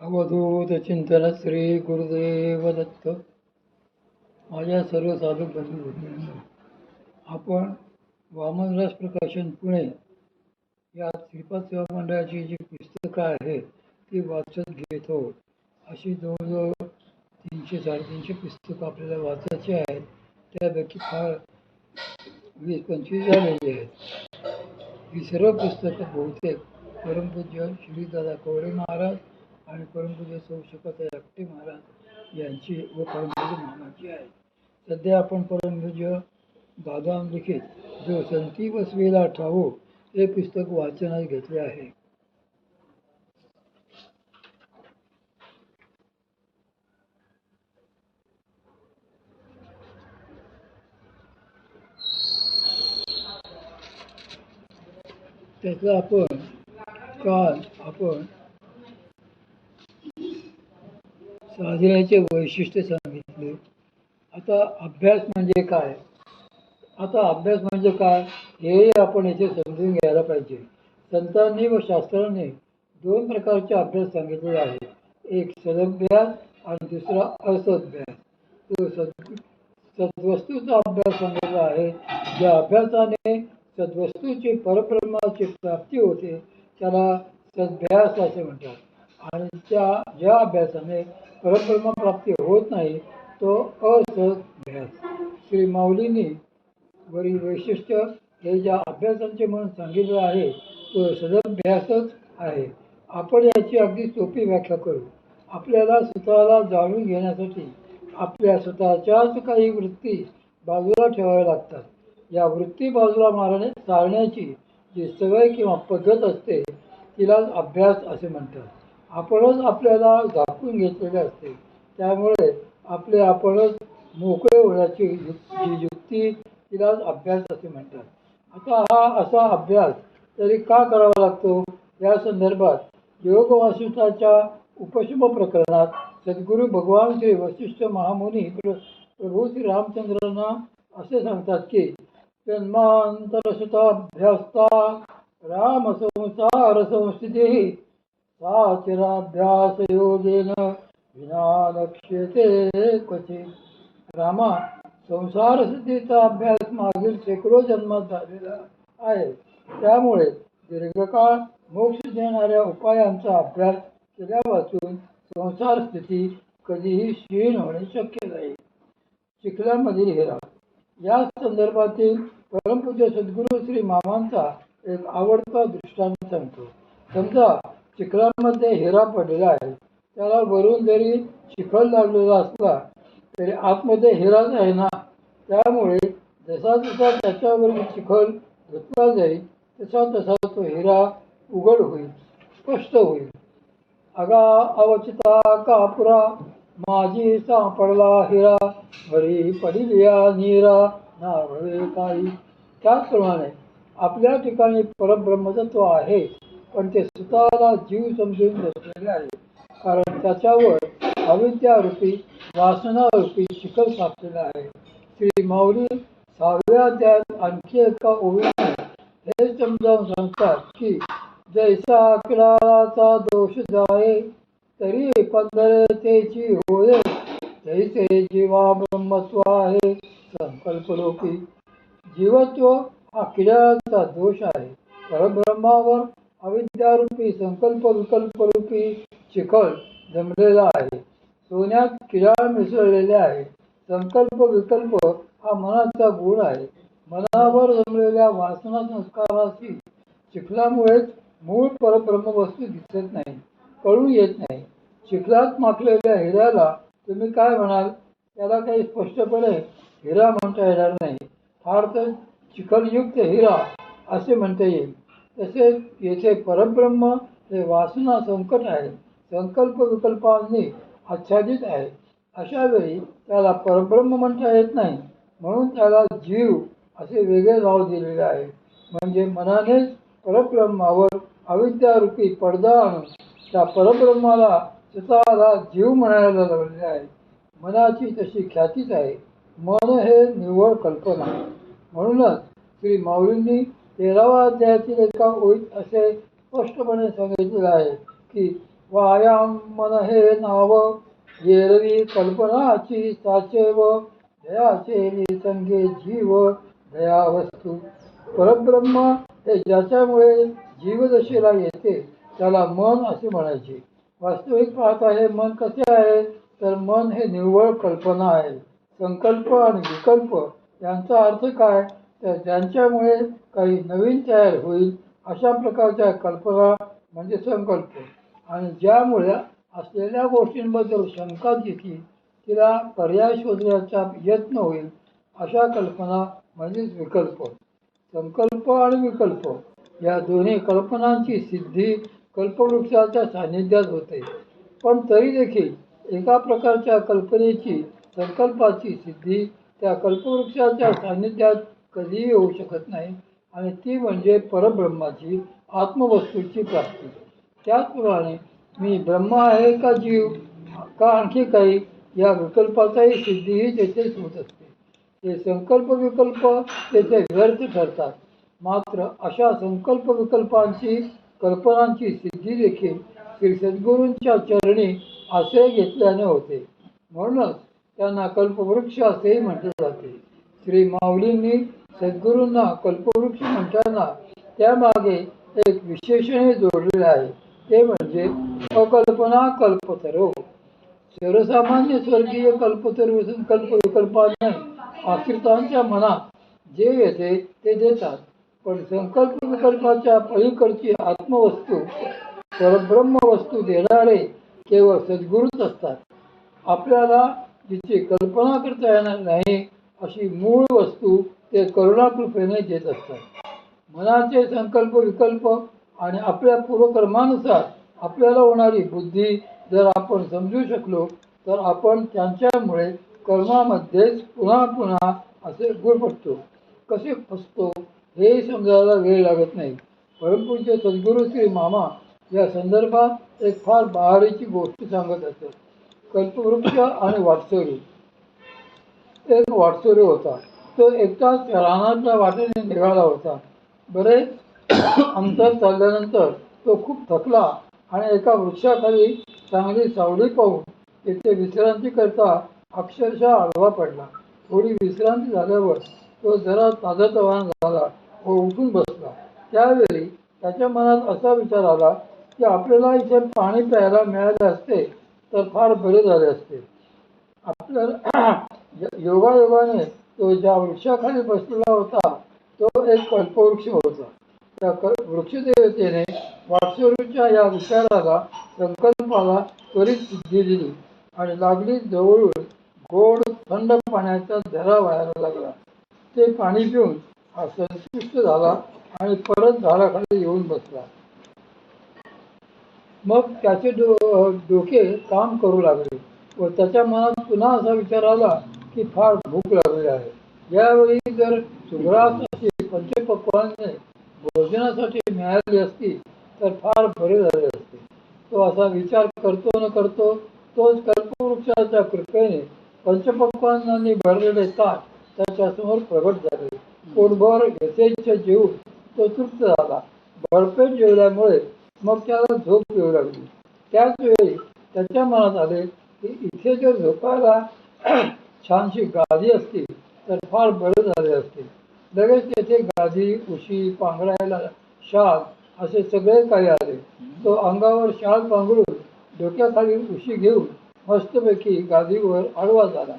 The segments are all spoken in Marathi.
अवधूत चिंतन श्री गुरुदेव दत्त. माझ्या सर्व साधक बंधू भगिनींनो, आपण वामनराज प्रकाशन पुणे या श्रीपाद सेवा मंडळाची जी पुस्तकं आहेत ती वाचत घेतो. अशी जवळजवळ 300-350 पुस्तकं आपल्याला वाचायची आहेत. त्यापैकी फार 20-25 झालेली आहेत. ही सर्व पुस्तकं बहुतेक परमपूज्य श्री दादा कवडे महाराज आणि परमपूज्य सौ शकताई आपटे महाराज यांची व परमपूज्य मामाची आहे. सध्या आपण परमपूज्य दादा लिखित जो संती बसवेला ठावो हे पुस्तक वाचनात घेतले आहे. त्यातलं काल आपण साधनेचे वैशिष्ट्य सांगितले. आता अभ्यास म्हणजे काय हे आपण याचे समजून घ्यायला पाहिजे. संतांनी व शास्त्रांनी 2 प्रकारचे अभ्यास सांगितले आहेत. एक सदभ्यास आणि दुसरा असदभ्यास. तो सद्वस्तूचा अभ्यास सांगितला आहे. ज्या अभ्यासाने सद्वस्तूची परब्रह्माची प्राप्ती होते त्याला सद्भ्यास असे म्हणतात. आणि ज्या अभ्यासाने परब्रह्म प्राप्ती होत नाही तो असद्भ्यास. श्री माऊलींनी वरील वैशिष्ट्य हे ज्या अभ्यासांचे म्हणून सांगितलं आहे तो सदभ्यासच आहे. आपण याची अगदी सोपी व्याख्या करू. आपल्याला स्वतःला जाणून घेण्यासाठी आपल्या स्वतःच्याच काही वृत्ती बाजूला ठेवाव्या लागतात. या वृत्ती बाजूला सारण्याची जी सवय किंवा पद्धत असते तिलाच अभ्यास असे म्हणतात. आपणच आपल्याला झाकून घेतलेले असते. त्यामुळे आपणच मोकळे होण्याची जी युक्ती तिलाच अभ्यास असे म्हणतात. आता हा असा अभ्यास तरी का करावा लागतो या संदर्भात योग वासिष्ठाच्या उपशम प्रकरणात सद्गुरू भगवान श्री वसिष्ठ महामुनी प्रभू श्री रामचंद्रांना असे सांगतात की जन्मांतरशताभ्यास्ता राम संसार संस्थिती साचिराभ्यास योगेन विना लक्ष्यते क्वचित. रामा, संसार सिद्धीचा अभ्यास मागील शेकडो जन्मात झालेला आहे. त्यामुळे दीर्घकाळ मोक्ष देणाऱ्या उपायांचा अभ्यास केल्यापासून संसार स्थिती कधीही क्षीण होणे शक्य नाही. चिखल्यामधील हिरा या संदर्भातील परमपूज्य सद्गुरू श्री मामांचा एक आवडता दृष्टांत सांगतो. समजा चिखलामध्ये हिरा पडलेला आहे. त्याला वरून जरी चिखल लागलेला असला तरी आतमध्ये हिराच आहे ना. त्यामुळे जसा जसा त्याच्यावरील चिखल धुतला जाईल तसा तसा तो हिरा उघड होईल, स्पष्ट होईल. अगा अवचिता कापुरा माझी सापडला हिरा भरी पडिलिया नीरा नावळे काही. त्याचप्रमाणे आपल्या ठिकाणी परब्रह्मतत्व आहे पण ते स्वतःला जीव समजून बसलेले आहे. कारण त्याच्यावर अविद्यारूपी वासनारूपी चिखल सापलेला आहे. श्री माऊली 6व्या अध्यायात आणखी एका ओळीने हे समजावून सांगतात की जैसा किडाचा दोष जाये तरी पंधरे तेची होय जैसे जीवा ब्रह्मत्व आहे संकल्परूपी. जीवत्व हा किडाचा दोष आहे. परब्रह्मावर अविद्यारूपी संकल्प विकल्परूपी चिखल जमलेला आहे. सोन्यात किडा मिसळलेले आहे. संकल्प विकल्प हा मनाचा गुण आहे. मनावर जमलेल्या वासना संस्काराची चिखलामुळेच मूळ परब्रह्म वस्तू दिसत नाही, कळून येत नाही. चिखलात माखलेल्या हिऱ्याला तुम्ही काय म्हणाल? त्याला काही स्पष्टपणे हिरा म्हणता येणार नाही. फार तर चिखलयुक्त हिरा असे म्हणता येईल. तसेच येथे परब्रह्म हे वासना संकट आहे, संकल्प विकल्पांनी आच्छादित आहे. अशा वेळी त्याला परब्रह्म म्हणता येत नाही. म्हणून त्याला जीव असे वेगळे नाव दिलेले आहे. म्हणजे मनानेच परब्रह्मावर अविद्यारूपी पडदा आणून त्या परब्रह्माला स्वतःला जीव म्हणायला लावलेले आहे. मनाची तशी ख्यातीच आहे. मन हे निव्वळ कल्पना. म्हणूनच श्री माऊलींनी 13व्या अध्यायातील एका ओळीत असे स्पष्टपणे सांगितलेले आहे की वायाम मन हे नाव एरवी कल्पनाची साचेव दयाचे निसंगे जीव दया वस्तू. परब्रह्म हे ज्याच्यामुळे जीवदशेला येते त्याला मन असे म्हणायचे. वास्तविक पाहता हे मन कसे आहे तर मन हे निव्वळ कल्पना आहे. संकल्प आणि विकल्प यांचा अर्थ काय तर ज्यांच्यामुळे काही नवीन तयार होईल अशा प्रकारच्या कल्पना म्हणजे संकल्प. आणि ज्यामुळे असलेल्या गोष्टींबद्दल शंका येते तिला पर्याय शोधण्याचा यत्न होईल अशा कल्पना म्हणजेच विकल्प. संकल्प आणि विकल्प या दोन्ही कल्पनांची सिद्धी कल्पवृक्षाच्या सान्निध्यात होते. पण तरी देखील एका प्रकारच्या कल्पनेची संकल्पाची सिद्धी त्या कल्पवृक्षाच्या सान्निध्यात कधीही होऊ शकत नाही आणि ती म्हणजे परब्रह्माची आत्मवस्तूची प्राप्ती. त्याचप्रमाणे मी ब्रह्म आहे का जीव का आणखी काही या विकल्पाचाही सिद्धीही तेथेच होत असते. हे संकल्प विकल्प तेथे व्यर्थ ठरतात. मात्र अशा संकल्प विकल्पांची कल्पनांची सिद्धी देखील श्री सद्गुरूंच्या चरणी आश्रय घेतल्याने होते. म्हणूनच त्यांना कल्पवृक्ष असेही म्हटले जाते. श्री माऊलींनी सद्गुरूंना कल्पवृक्ष म्हणताना त्यामागे एक विशेषणही जोडलेले आहे. ते म्हणजे अकल्पना कल्पतरो. सर्वसामान्य स्वर्गीय कल्पतरू संकल्प विकल्पाने आश्रितांच्या मनात जे येते ते देतात. पण संकल्प विकल्पाच्या पलीकडची आत्मवस्तू परब्रह्म वस्तू देणारे केवळ सद्गुरूच असतात. आपल्याला जिची कल्पना करता येणार नाही अशी मूळ वस्तू ते करुणाकृपेने देत असतात. मनाचे संकल्प विकल्प आणि आपल्या पूर्वकर्मानुसार आपल्याला होणारी बुद्धी जर आपण समजू शकलो तर आपण त्यांच्यामुळे कर्मामध्येच पुन्हा पुन्हा असे गुरफटतो. कसे फसतो हे समजायला वेळ लागत नाही. परमपूज्य सद्गुरू श्री मामा या संदर्भात एक फार बहारीची गोष्ट सांगत असतात. कल्पवृक्ष आणि वाटसरू. एक वाटसरू होता. तो एकटाच रानाच्या वाटेने निघाला होता. बरेच अंतर चालल्यानंतर तो खूप थकला आणि एका वृक्षाखाली चांगली सावली पाहून तिथे विश्रांती करता अक्षरशः आडवा पडला. थोडी विश्रांती झाल्यावर तो जरा ताजतवाना झाला व उठून बसला. त्यावेळी त्याच्या मनात असा विचार आला की आपल्याला इथे पाणी प्यायला मिळाले असते तर फार बरे झाले असते. आपल्याला योगायोगाने तो ज्या वृक्षाखाली बसलेला होता तो एक कल्पवृक्ष होता. त्या वृक्षदेवतेने वाटसरूच्या या विचाराला संकल्पाला त्वरित सिद्धी दिली आणि लागली जवळून गोड थंड पाण्याचा झरा व्हायला लागला. ते पाणी पिऊन हा संतुष्ट झाला आणि परत झाडाखाली येऊन बसला. मग त्याचे डोके काम करू लागले व त्याच्या मनात पुन्हा असा विचार आला की फार भूक लागली आहे. यावेळी जर सुग्रास अशी पंचपक्वान्ने भोजनासाठी मिळाली असती तर फार बरे झाले असते. तो असा विचार करतो न करतो तोच कल्पवृक्षाच्या कृपेने पंचपक्वान्नांनी भरलेले ताट त्याच्यासमोर प्रगट झाले. पोटभर यथेच्छ जेवून तो तृप्त झाला. भरपेट जेवल्यामुळे मग त्याला झोप येऊ लागली. त्याच वेळी त्याच्या मनात आले की इथे जर झोपायला छानशी गादी असती तर फार बरे झाले असते. लगेच तेथे गादी उशी पांघरायला शाल असे सगळे काही आले. तो अंगावर शाल पांघरून डोक्याखाली उशी घेऊन मस्तपैकी गादीवर आडवा झाला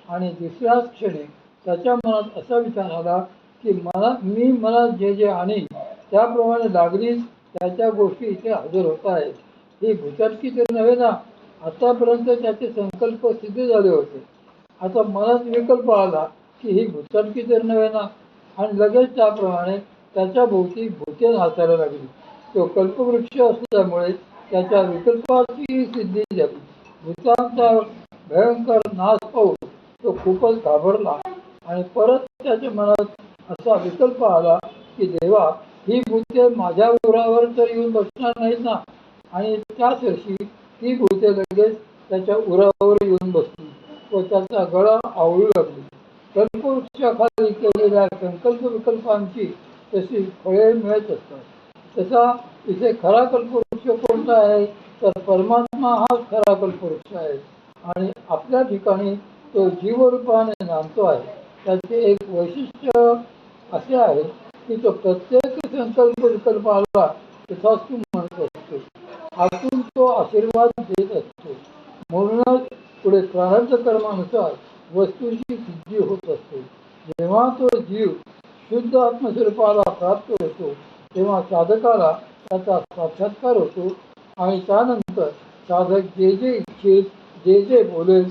आणि दुसऱ्याच क्षणी त्याच्या मनात असा विचार आला की मी मनात जे जे आणीन त्याप्रमाणे लागलीच त्याच्या गोष्टी इथे हजर होत आहेत. ही भुचटकी तर नव्हे ना. आतापर्यंत त्याचे संकल्प सिद्ध झाले होते. आता मनात विकल्प आला की ही भुचटकी तर नव्हे ना. आणि लगेच त्याप्रमाणे त्याच्या भोवती भूते नाचायला लागली. तो कल्पवृक्ष असल्यामुळे त्याच्या विकल्पाची सिद्धी झाली. भूतांचा भयंकर नाश पाहून तो खूपच घाबरला आणि परत त्याच्या मनात असा विकल्प आला की देवा ही भूते माझ्या उरावर तर येऊन बसणार नाहीत ना. आणि त्याच वर्षी ती भूते लगेच त्याच्या उरावर येऊन बसली व त्याचा गळा आवळू लागली. कल्पवृक्षाखाली केलेल्या संकल्प विकल्पांची तशी फळे मिळत असतात. तसा इथे खरा कल्पवृक्ष कोणता आहे तर परमात्मा हा खरा कल्पवृक्ष आहे आणि आपल्या ठिकाणी तो जीवरूपाने नांदतो आहे. त्याचे एक वैशिष्ट्य असे आहे की तो प्रत्येक संकल्प विकल्प आला तथास्तु म्हणत असतो. आतून तो आशीर्वाद देत असतो. म्हणूनच पुढे प्रारब्ध कर्मानुसार वस्तूंची सिद्धी होत असते. जेव्हा तो जीव शुद्ध आत्मस्वरूपाला प्राप्त होतो तेव्हा साधकाला त्याचा साक्षात्कार होतो आणि त्यानंतर साधक जे जे इच्छेत जे जे बोलेल